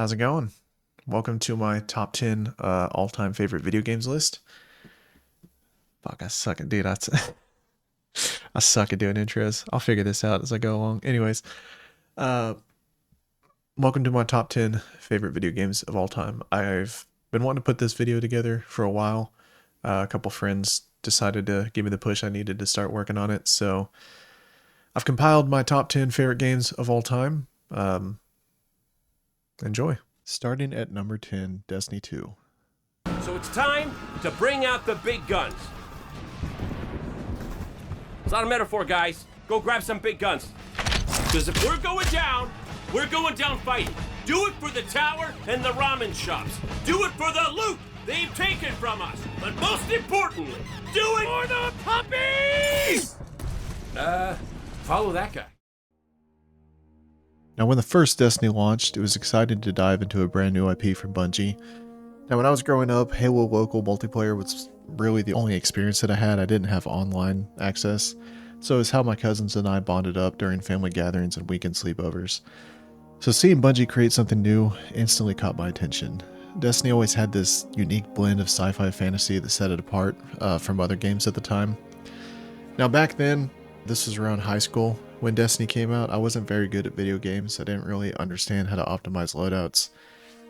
How's it going? Welcome to my top 10 all-time favorite video games list. Fuck, I suck at dude. I suck at doing intros. I'll figure this out as I go along. Anyways, uh, welcome to my top 10 favorite video games of all time. I've been wanting to put this video together for a while. A couple friends decided to give me the push I needed to start working on it, so I've compiled my top 10 favorite games of all time. Enjoy. Starting at number 10, Destiny 2. So it's time to bring out the big guns. It's not a metaphor, guys. Go grab some big guns. Because if we're going down fighting. Do it for the tower and the ramen shops. Do it for the loot they've taken from us. But most importantly, do it for the puppies! Follow that guy. Now, when the first Destiny launched, it was exciting to dive into a brand new IP from Bungie. Now, when I was growing up, Halo local multiplayer was really the only experience that I had. I didn't have online access, so it was how my cousins and I bonded up during family gatherings and weekend sleepovers. So seeing Bungie create something new instantly caught my attention. Destiny always had this unique blend of sci-fi fantasy that set it apart from other games at the time. Now, back then, this was around high school. When Destiny came out, I wasn't very good at video games. I didn't really understand how to optimize loadouts,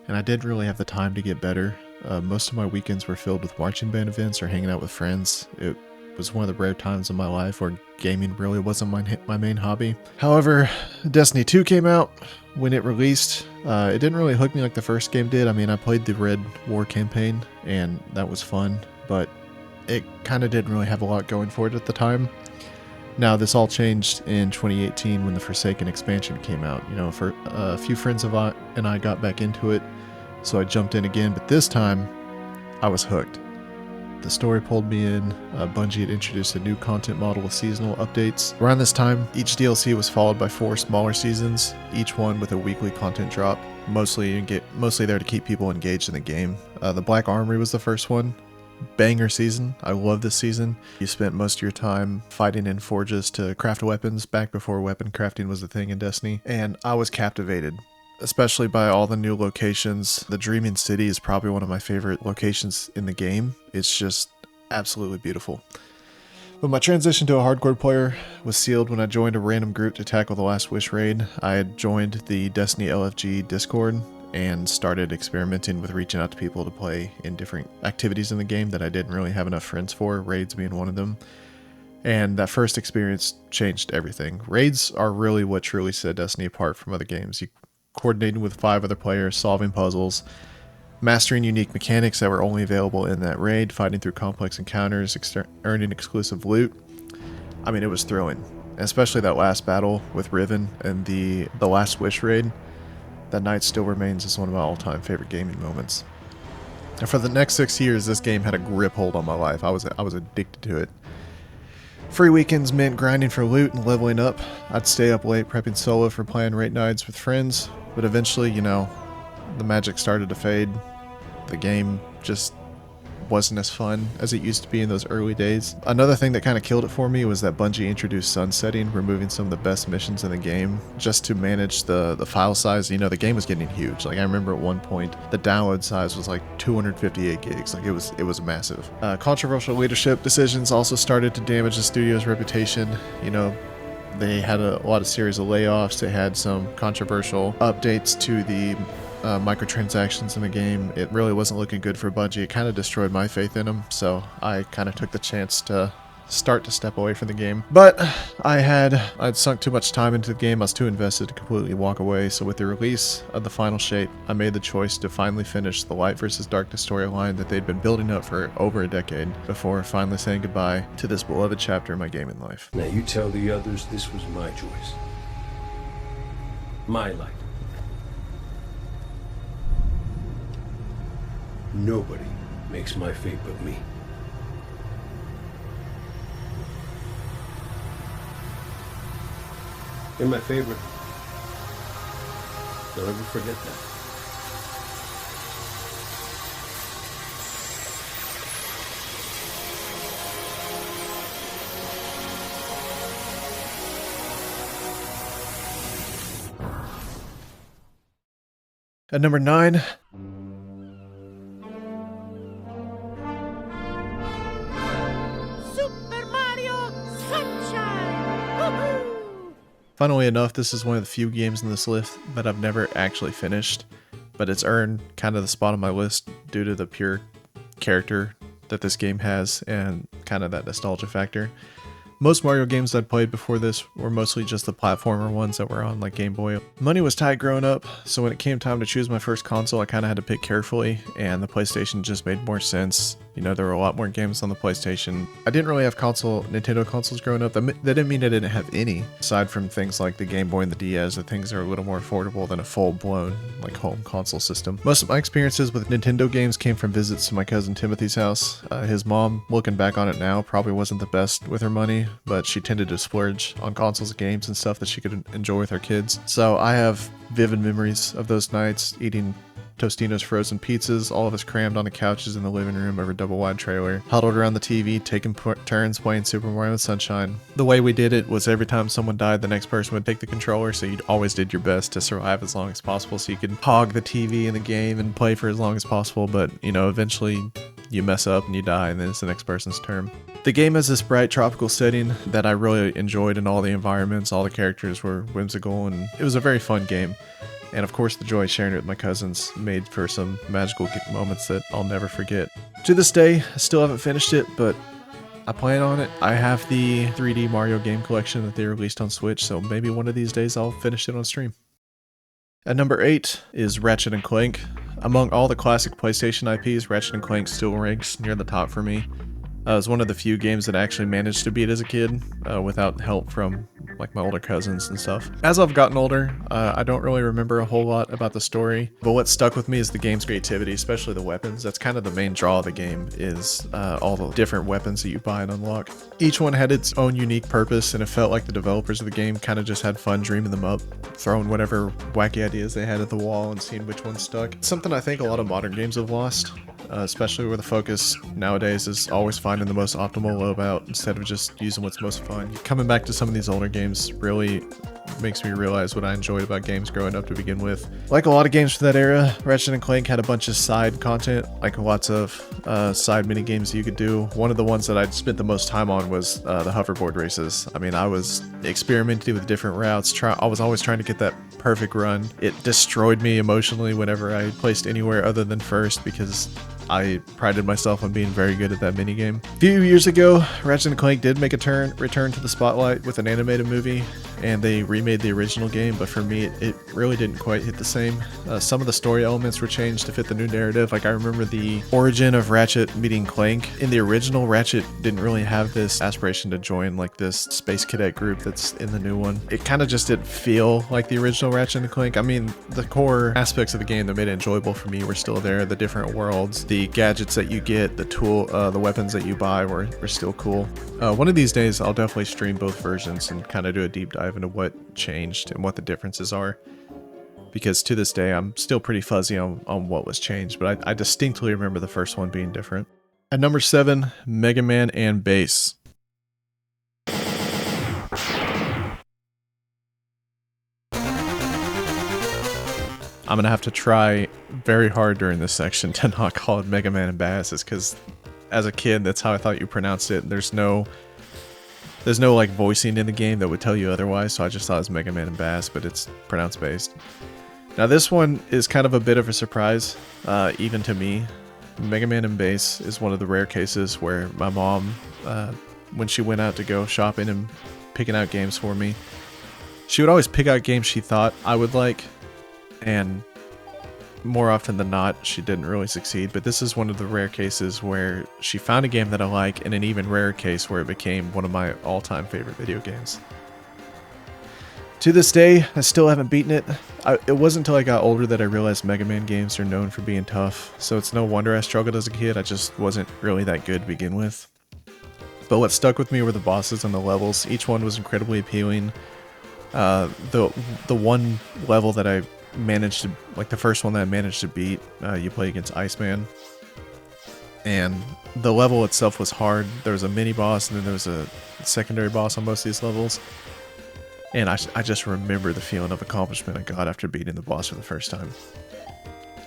and I didn't really have the time to get better. Most of my weekends were filled with marching band events or hanging out with friends. It was one of the rare times in my life where gaming really wasn't my main hobby. However, Destiny 2 came out. When it released, it didn't really hook me like the first game did. I mean, I played the Red War campaign, and that was fun, but it kind of didn't really have a lot going for it at the time. Now, this all changed in 2018 when the Forsaken expansion came out. You know, for a few friends of I got back into it, so I jumped in again, but this time, I was hooked. The story pulled me in. Bungie had introduced a new content model with seasonal updates. Around this time, each DLC was followed by 4 smaller seasons, each one with a weekly content drop, mostly there to keep people engaged in the game. The Black Armory was the first one. Banger season. I love this season. You spent most of your time fighting in forges to craft weapons back before weapon crafting was a thing in Destiny, and I was captivated, especially by all the new locations. The Dreaming City is probably one of my favorite locations in the game. It's just absolutely beautiful. But my transition to a hardcore player was sealed when I joined a random group to tackle the Last Wish raid. I had joined the Destiny LFG Discord and started experimenting with reaching out to people to play in different activities in the game that I didn't really have enough friends for, raids being one of them. And that first experience changed everything. Raids are really what truly set Destiny apart from other games. You coordinating with 5 other players, solving puzzles, mastering unique mechanics that were only available in that raid, fighting through complex encounters, earning exclusive loot. I mean, it was thrilling. Especially that last battle with Riven and the Last Wish raid. That night still remains as one of my all-time favorite gaming moments. And for the next 6 years, this game had a grip hold on my life. I was addicted to it. Free weekends meant grinding for loot and leveling up. I'd stay up late prepping solo for playing raid nights with friends, but eventually, you know, the magic started to fade. The game just wasn't as fun as it used to be in those early days. Another thing that kind of killed it for me was that Bungie introduced sunsetting, removing some of the best missions in the game just to manage the file size. You know, the game was getting huge. Like, I remember at one point the download size was like 258 gigs. Like, it was massive. Controversial leadership decisions also started to damage the studio's reputation. You know, they had a lot of series of layoffs. They had some controversial updates to the microtransactions in the game. It really wasn't looking good for Bungie. It kind of destroyed my faith in them, so I kind of took the chance to start to step away from the game. But I'd sunk too much time into the game. I was too invested to completely walk away. So with the release of the final shape, I made the choice to finally finish the Light versus Darkness storyline that they'd been building up for over a decade before finally saying goodbye to this beloved chapter in my gaming life. Now you tell the others this was my choice. My life. Nobody makes my fate but me. You're my favorite. Don't ever forget that. At number 9, Super Mario Sunshine! Woohoo! funnily enough, this is one of the few games in this list that I've never actually finished, but it's earned kind of the spot on my list due to the pure character that this game has and kind of that nostalgia factor. Most Mario games I'd played before this were mostly just the platformer ones that were on like Game Boy. Money was tight growing up, so when it came time to choose my first console, I kind of had to pick carefully, and the PlayStation just made more sense. You know, there were a lot more games on the PlayStation. I didn't really have Nintendo consoles growing up. That didn't mean I didn't have any, aside from things like the Game Boy and the DS, the things that are a little more affordable than a full-blown like home console system. Most of my experiences with Nintendo games came from visits to my cousin Timothy's house. His mom, looking back on it now, probably wasn't the best with her money, but she tended to splurge on consoles, games, and stuff that she could enjoy with her kids. So I have vivid memories of those nights, eating Tostino's frozen pizzas, all of us crammed on the couches in the living room over a double-wide trailer, huddled around the TV, taking turns playing Super Mario Sunshine. The way we did it was every time someone died, the next person would take the controller, so you always did your best to survive as long as possible, so you could hog the TV in the game and play for as long as possible, but, you know, eventually you mess up and you die, and then it's the next person's turn. The game has this bright tropical setting that I really enjoyed, and all the environments, all the characters were whimsical, and it was a very fun game. And of course, the joy of sharing it with my cousins made for some magical moments that I'll never forget. To this day, I still haven't finished it, but I plan on it. I have the 3D Mario game collection that they released on Switch, so maybe one of these days I'll finish it on stream. At number 8 is Ratchet & Clank. Among all the classic PlayStation IPs, Ratchet & Clank still ranks near the top for me. It was one of the few games that I actually managed to beat as a kid without help from like my older cousins and stuff. As I've gotten older, I don't really remember a whole lot about the story, but what stuck with me is the game's creativity, especially the weapons. That's kind of the main draw of the game, is all the different weapons that you buy and unlock. Each one had its own unique purpose, and it felt like the developers of the game kind of just had fun dreaming them up, throwing whatever wacky ideas they had at the wall and seeing which one stuck. It's something I think a lot of modern games have lost. Especially where the focus nowadays is always finding the most optimal loadout instead of just using what's most fun. Coming back to some of these older games really makes me realize what I enjoyed about games growing up to begin with. Like a lot of games from that era, Ratchet & Clank had a bunch of side content, like lots of side mini games you could do. One of the ones that I spent the most time on was the hoverboard races. I mean, I was experimenting with different routes. I was always trying to get that perfect run. It destroyed me emotionally whenever I placed anywhere other than first, because I prided myself on being very good at that minigame. A few years ago, Ratchet & Clank did make a return to the spotlight with an animated movie, and they remade the original game, but for me, it really didn't quite hit the same. Some of the story elements were changed to fit the new narrative. Like, I remember the origin of Ratchet meeting Clank. In the original, Ratchet didn't really have this aspiration to join like this space cadet group that's in the new one. It kind of just didn't feel like the original Ratchet & Clank. I mean, the core aspects of the game that made it enjoyable for me were still there. The different worlds, the gadgets that you get, the weapons that you buy were still cool. One of these days, I'll definitely stream both versions and kind of do a deep dive into what changed and what the differences are. Because to this day, I'm still pretty fuzzy on what was changed, but I distinctly remember the first one being different. At number 7, Megaman Bass. I'm gonna have to try very hard during this section to not call it Megaman Bass, because as a kid, that's how I thought you pronounced it. There's no like voicing in the game that would tell you otherwise, so I just thought it was Megaman Bass, but it's pronounced Bass. Now this one is kind of a bit of a surprise, even to me. Megaman Bass is one of the rare cases where my mom, when she went out to go shopping and picking out games for me, she would always pick out games she thought I would like, and more often than not, she didn't really succeed. But this is one of the rare cases where she found a game that I like, and an even rarer case where it became one of my all-time favorite video games. To this day, I still haven't beaten it. It wasn't until I got older that I realized Mega Man games are known for being tough, so it's no wonder I struggled as a kid. I just wasn't really that good to begin with. But what stuck with me were the bosses and the levels. Each one was incredibly appealing. The one level that I managed to, like the first one that I managed to beat, you play against Iceman, and the level itself was hard. There was a mini boss, and then there was a secondary boss on most of these levels, and I just remember the feeling of accomplishment I got after beating the boss for the first time.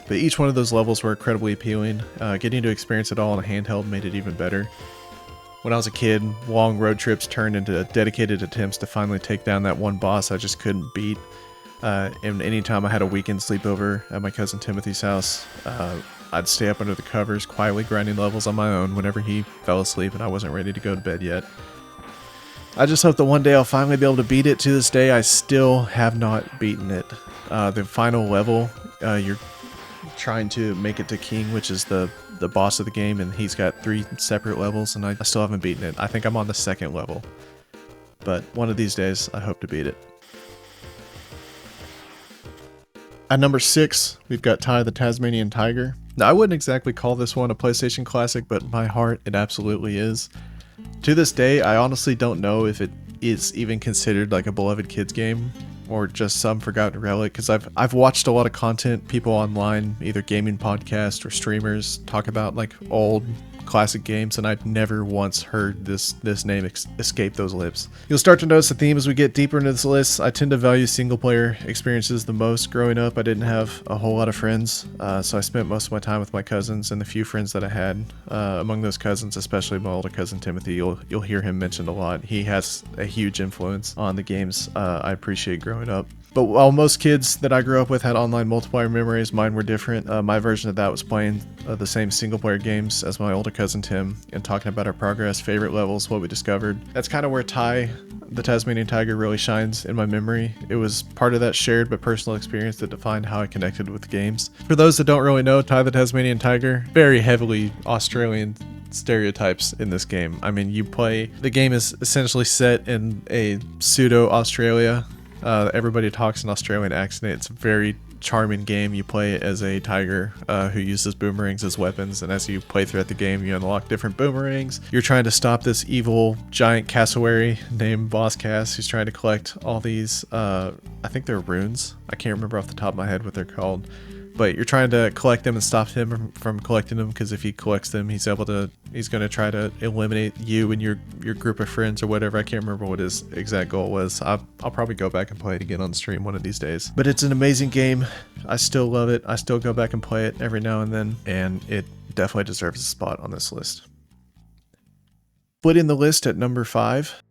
But each one of those levels were incredibly appealing. Getting to experience it all on a handheld made it even better. When I was a kid, long road trips turned into dedicated attempts to finally take down that one boss I just couldn't beat. And anytime I had a weekend sleepover at my cousin Timothy's house, I'd stay up under the covers, quietly grinding levels on my own whenever he fell asleep and I wasn't ready to go to bed yet. I just hope that one day I'll finally be able to beat it. To this day, I still have not beaten it. The final level, you're trying to make it to King, which is the boss of the game, and he's got 3 separate levels, and I still haven't beaten it. I think I'm on the 2nd level. But one of these days, I hope to beat it. At number 6, we've got Ty the Tasmanian Tiger. Now, I wouldn't exactly call this one a PlayStation classic, but in my heart, it absolutely is. To this day, I honestly don't know if it is even considered like a beloved kids game or just some forgotten relic, because I've watched a lot of content, people online, either gaming podcasts or streamers, talk about like old classic games, and I've never once heard this name escape those lips. You'll start to notice a theme as we get deeper into this list. I tend to value single player experiences the most. Growing up, I didn't have a whole lot of friends, so I spent most of my time with my cousins and the few friends that I had. Among those cousins, especially my older cousin Timothy, you'll hear him mentioned a lot. He has a huge influence on the games I appreciate growing up. But while most kids that I grew up with had online multiplayer memories, mine were different. My version of that was playing the same single-player games as my older cousin Tim and talking about our progress, favorite levels, what we discovered. That's kind of where Ty, the Tasmanian Tiger, really shines in my memory. It was part of that shared but personal experience that defined how I connected with games. For those that don't really know, Ty the Tasmanian Tiger, very heavily Australian stereotypes in this game. I mean, the game is essentially set in a pseudo-Australia. Everybody talks in Australian accent. It's a very charming game. You play as a tiger who uses boomerangs as weapons, and as you play throughout the game, you unlock different boomerangs. You're trying to stop this evil giant cassowary named Boss Cass, who's trying to collect all these, I think they're runes. I can't remember off the top of my head what they're called. But you're trying to collect them and stop him from collecting them, because if he collects them, he's going to try to eliminate you and your group of friends or whatever. I can't remember what his exact goal was. I'll probably go back and play it again on stream one of these days. But it's an amazing game. I still love it. I still go back and play it every now and then, and it definitely deserves a spot on this list. Splitting the list at number 5.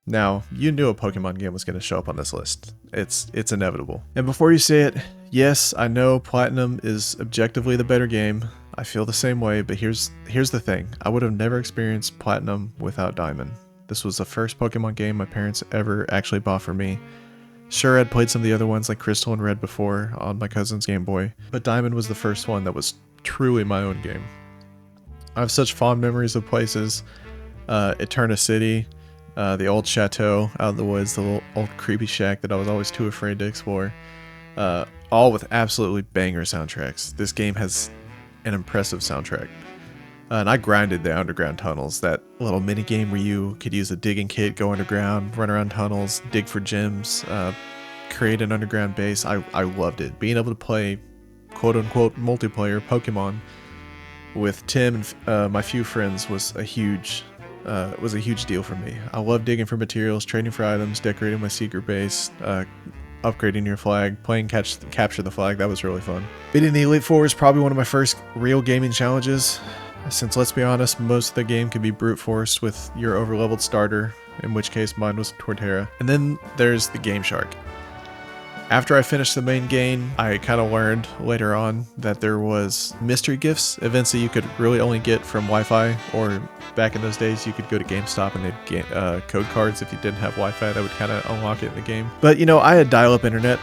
Now, you knew a Pokemon game was going to show up on this list. It's inevitable. And before you say it, yes, I know Platinum is objectively the better game. I feel the same way, but here's the thing. I would have never experienced Platinum without Diamond. This was the first Pokemon game my parents ever actually bought for me. Sure, I'd played some of the other ones like Crystal and Red before on my cousin's Game Boy, but Diamond was the first one that was truly my own game. I have such fond memories of places. Eterna City, the old chateau out in the woods, the little old creepy shack that I was always too afraid to explore. All with absolutely banger soundtracks. This game has an impressive soundtrack. And I grinded the underground tunnels, that little mini game where you could use a digging kit, go underground, run around tunnels, dig for gems, create an underground base. I loved it. Being able to play quote-unquote multiplayer Pokemon with Tim and my few friends was a huge deal for me. I love digging for materials, trading for items, decorating my secret base, upgrading your flag, playing capture the flag. That was really fun. Beating the Elite Four is probably one of my first real gaming challenges, since let's be honest, most of the game can be brute forced with your overleveled starter, in which case mine was Torterra. And then there's the Game Shark. After I finished the main game, I kind of learned later on that there was mystery gifts, events that you could really only get from Wi-Fi, or back in those days you could go to GameStop and they'd get code cards if you didn't have Wi-Fi that would kind of unlock it in the game. But you know, I had dial-up internet,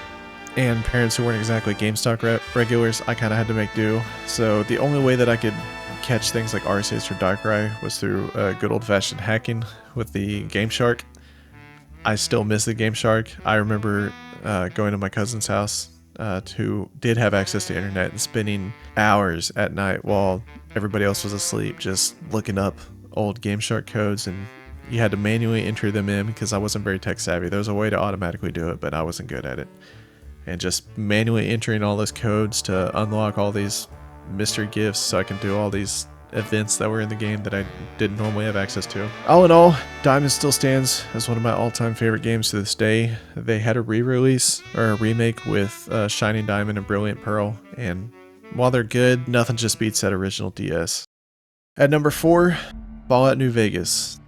and parents who weren't exactly GameStop regulars, I kind of had to make do. So the only way that I could catch things like Arceus or Darkrai was through good old-fashioned hacking with the Game Shark. I still miss the Game Shark. I remember going to my cousin's house who did have access to internet and spending hours at night while everybody else was asleep just looking up old Game Shark codes, and you had to manually enter them in because I wasn't very tech savvy. There was a way to automatically do it, but I wasn't good at it. And just manually entering all those codes to unlock all these mystery gifts so I can do all these events that were in the game that I didn't normally have access to. All in all, Diamond still stands as one of my all-time favorite games to this day. They had a re-release or a remake with Shining Diamond and Brilliant Pearl, and while they're good, nothing just beats that original DS. At number 4, Fallout New Vegas.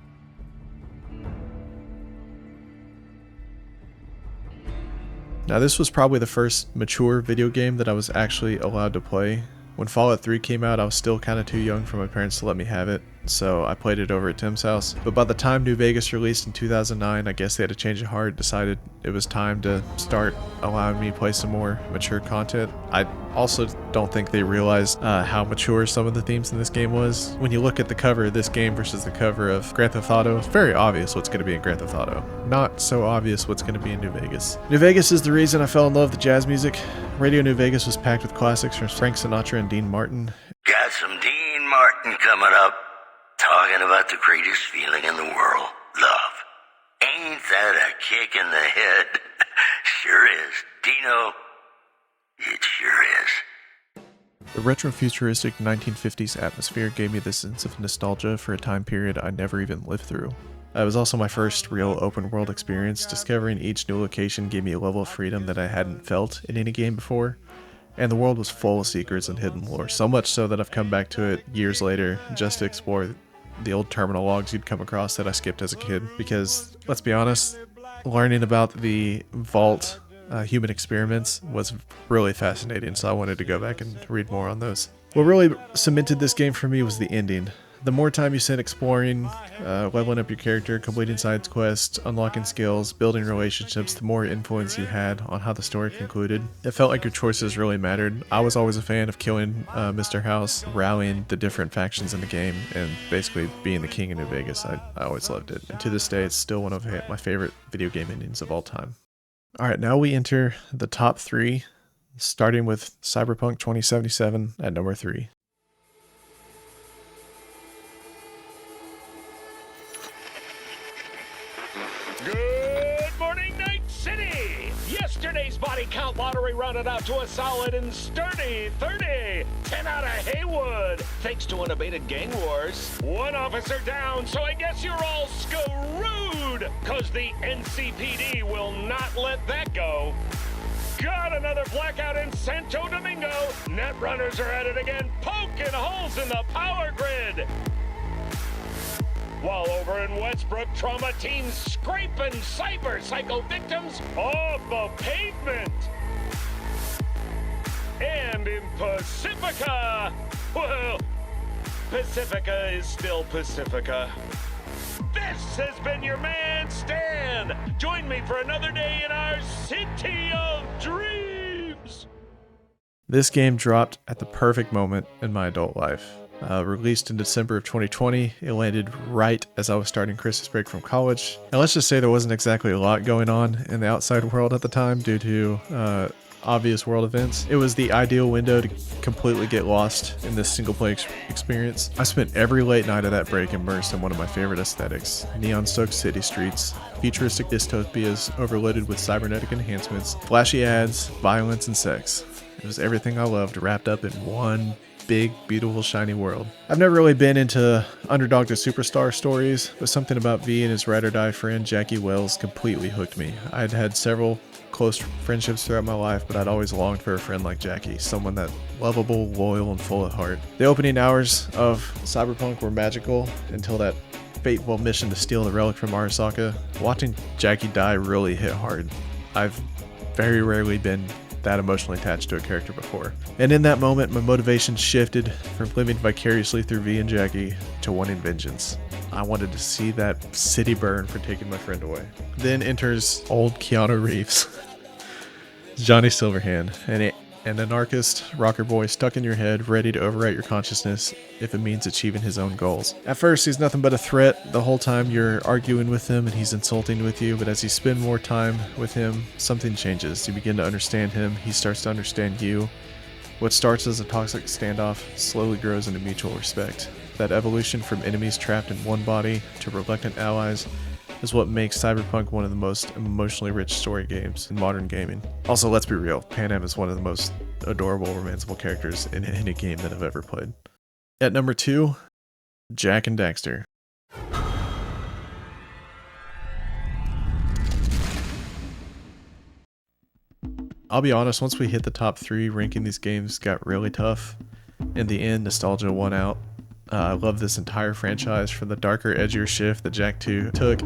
Now this was probably the first mature video game that I was actually allowed to play. When Fallout 3 came out, I was still kind of too young for my parents to let me have it, so I played it over at Tim's house. But by the time New Vegas released in 2009, I guess they had a change of heart, decided it was time to start allowing me to play some more mature content. I also don't think they realized how mature some of the themes in this game was. When you look at the cover of this game versus the cover of Grand Theft Auto, it's very obvious what's going to be in Grand Theft Auto. Not so obvious what's going to be in New Vegas. New Vegas is the reason I fell in love with jazz music. Radio New Vegas was packed with classics from Frank Sinatra and Dean Martin. Got some Dean Martin coming up, talking about the greatest feeling in the world, love. Ain't that a kick in the head? Sure is. Dino, it sure is. The retro-futuristic 1950s atmosphere gave me this sense of nostalgia for a time period I never even lived through. It was also my first real open-world experience. Discovering each new location gave me a level of freedom that I hadn't felt in any game before. And the world was full of secrets and hidden lore, so much so that I've come back to it years later just to explore the old terminal logs you'd come across that I skipped as a kid. Because, let's be honest, learning about the Vault human experiments was really fascinating, so I wanted to go back and read more on those. What really cemented this game for me was the ending. The more time you spent exploring, leveling up your character, completing side quests, unlocking skills, building relationships, the more influence you had on how the story concluded. It felt like your choices really mattered. I was always a fan of killing Mr. House, rallying the different factions in the game, and basically being the king of New Vegas. I always loved it. And to this day, it's still one of my favorite video game endings of all time. Alright, now we enter the top 3, starting with Cyberpunk 2077 at number 3. Good morning, Night City! Yesterday's body count lottery rounded out to a solid and sturdy 30. 10 out of Haywood, thanks to unabated gang wars. One officer down, so I guess you're all screwed, cause the NCPD will not let that go. Got another blackout in Santo Domingo. Netrunners are at it again, poking holes in the power grid. While over in Westbrook, trauma teams scraping cyber psycho victims off the pavement. And in Pacifica, well, Pacifica is still Pacifica. This has been your man, Stan. Join me for another day in our city of dreams. This game dropped at the perfect moment in my adult life. Released in December of 2020, it landed right as I was starting Christmas break from college. And let's just say there wasn't exactly a lot going on in the outside world at the time due to obvious world events. It was the ideal window to completely get lost in this single-player experience. I spent every late night of that break immersed in one of my favorite aesthetics: neon-soaked city streets, futuristic dystopias overloaded with cybernetic enhancements, flashy ads, violence, and sex. It was everything I loved wrapped up in one big, beautiful, shiny world. I've never really been into underdog to superstar stories, but something about V and his ride-or-die friend Jackie Wells completely hooked me. I'd had several close friendships throughout my life, but I'd always longed for a friend like Jackie, someone that lovable, loyal, and full at heart. The opening hours of Cyberpunk were magical until that fateful mission to steal the relic from Arasaka. Watching Jackie die really hit hard. I've very rarely been that emotionally attached to a character before. And in that moment, my motivation shifted from living vicariously through V and Jackie to wanting vengeance. I wanted to see that city burn for taking my friend away. Then enters old Keanu Reeves, Johnny Silverhand, an anarchist rocker boy stuck in your head, ready to overwrite your consciousness if it means achieving his own goals. At first, he's nothing but a threat the whole time you're arguing with him and he's insulting with you, but as you spend more time with him, something changes. You begin to understand him, he starts to understand you. What starts as a toxic standoff slowly grows into mutual respect. That evolution from enemies trapped in one body to reluctant allies is what makes Cyberpunk one of the most emotionally rich story games in modern gaming. Also, let's be real, Pan Am is one of the most adorable, romanceable characters in any game that I've ever played. At number 2, Jak and Daxter. I'll be honest, once we hit the top 3, ranking these games got really tough. In the end, nostalgia won out. I love this entire franchise, from the darker, edgier shift that Jak 2 took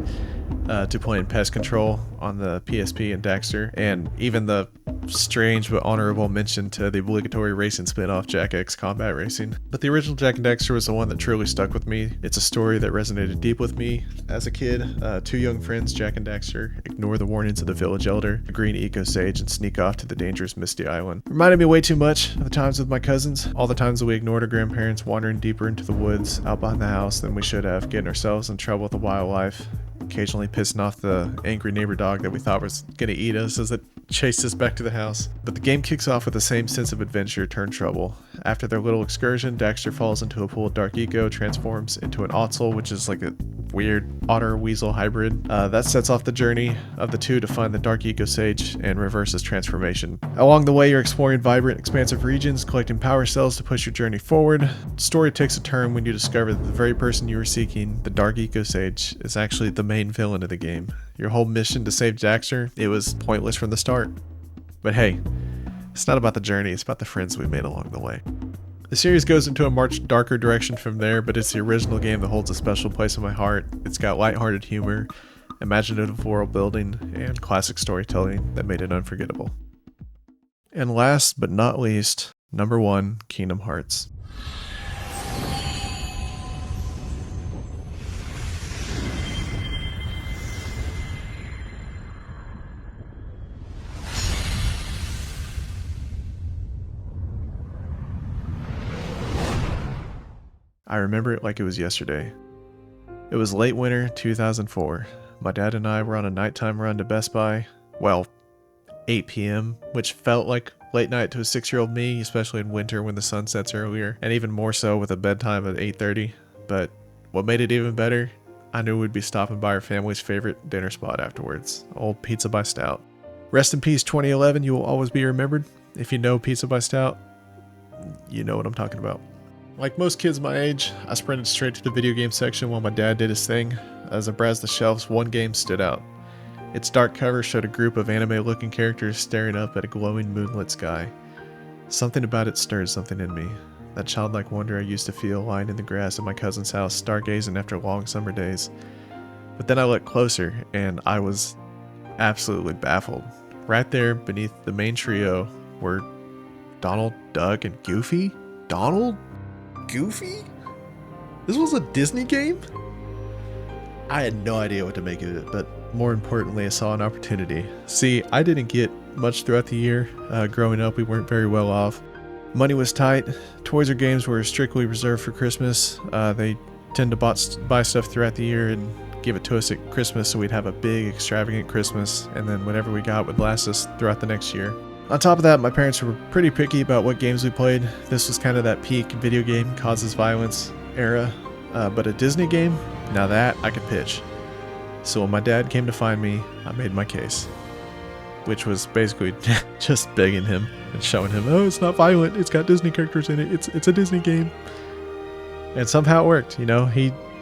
to playing Pest Control on the PSP and Daxter, and even the strange but honorable mention to the obligatory racing spin-off Jak X Combat Racing. But the original Jak and Daxter was the one that truly stuck with me. It's a story that resonated deep with me as a kid. Two young friends, Jak and Daxter, ignore the warnings of the village elder, a green eco sage, and sneak off to the dangerous Misty Island. Reminded me way too much of the times with my cousins, all the times that we ignored our grandparents, wandering deeper into the woods out behind the house than we should have, getting ourselves in trouble with the wildlife, occasionally pissing off the angry neighbor dog that we thought was gonna eat us as it chased us back to the house. But the game kicks off with the same sense of adventure turned trouble. After their little excursion, Daxter falls into a pool of dark eco, transforms into an Otzel, which is like a weird otter-weasel hybrid. That sets off the journey of the two to find the dark eco sage and reverse his transformation. Along the way, you're exploring vibrant, expansive regions, collecting power cells to push your journey forward. The story takes a turn when you discover that the very person you were seeking, the dark eco sage, is actually the main villain of the game. Your whole mission to save Daxter, it was pointless from the start. But hey, it's not about the journey, it's about the friends we made along the way. The series goes into a much darker direction from there, but it's the original game that holds a special place in my heart. It's got lighthearted humor, imaginative world building, and classic storytelling that made it unforgettable. And last but not least, number 1, Kingdom Hearts. I remember it like it was yesterday. It was late winter 2004. My dad and I were on a nighttime run to Best Buy. Well, 8 p.m., which felt like late night to a 6-year-old me, especially in winter when the sun sets earlier, and even more so with a bedtime at 8:30. But what made it even better, I knew we'd be stopping by our family's favorite dinner spot afterwards, Old Pizza by Stout. Rest in peace 2011, you will always be remembered. If you know Pizza by Stout, you know what I'm talking about. Like most kids my age, I sprinted straight to the video game section while my dad did his thing. As I browsed the shelves, one game stood out. Its dark cover showed a group of anime-looking characters staring up at a glowing moonlit sky. Something about it stirred something in me. That childlike wonder I used to feel lying in the grass at my cousin's house, stargazing after long summer days. But then I looked closer, and I was absolutely baffled. Right there, beneath the main trio, were Donald, Duck, and Goofy? Donald? Goofy? This was a Disney game? I had no idea what to make of it, but more importantly, I saw an opportunity. See, I didn't get much throughout the year. Growing up, we weren't very well off. Money was tight. Toys or games were strictly reserved for Christmas. They tend to buy stuff throughout the year and give it to us at Christmas, so we'd have a big, extravagant Christmas, and then whatever we got would last us throughout the next year. On top of that, my parents were pretty picky about what games we played. This was kind of that peak video game causes violence era. But a Disney game? Now that I could pitch. So when my dad came to find me, I made my case. Which was basically just begging him and showing him, oh, it's not violent, it's got Disney characters in it, it's a Disney game. And somehow it worked, you know.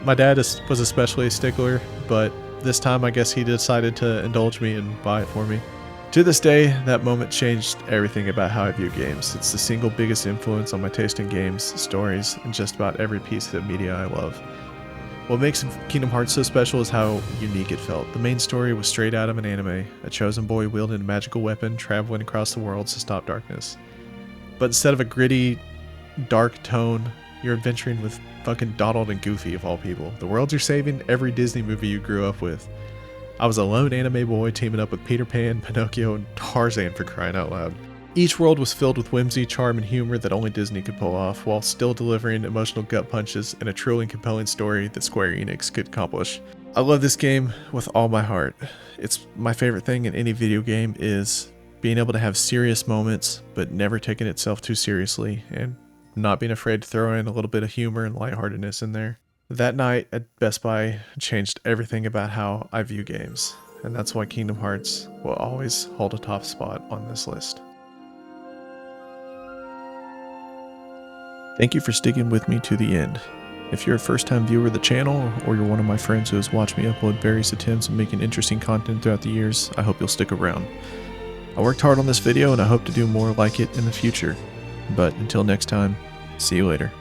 My dad was especially a stickler, but this time I guess he decided to indulge me and buy it for me. To this day, that moment changed everything about how I view games. It's the single biggest influence on my taste in games, stories, and just about every piece of media I love. What makes Kingdom Hearts so special is how unique it felt. The main story was straight out of an anime, a chosen boy wielding a magical weapon, traveling across the worlds to stop darkness. But instead of a gritty, dark tone, you're adventuring with fucking Donald and Goofy of all people. The worlds you're saving, every Disney movie you grew up with. I was a lone anime boy teaming up with Peter Pan, Pinocchio, and Tarzan, for crying out loud. Each world was filled with whimsy, charm, and humor that only Disney could pull off, while still delivering emotional gut punches and a truly compelling story that Square Enix could accomplish. I love this game with all my heart. It's my favorite thing in any video game is being able to have serious moments, but never taking itself too seriously, and not being afraid to throw in a little bit of humor and lightheartedness in there. That night at Best Buy changed everything about how I view games, and that's why Kingdom Hearts will always hold a top spot on this list. Thank you for sticking with me to the end. If you're a first-time viewer of the channel, or you're one of my friends who has watched me upload various attempts at making interesting content throughout the years, I hope you'll stick around. I worked hard on this video and I hope to do more like it in the future. But until next time, see you later.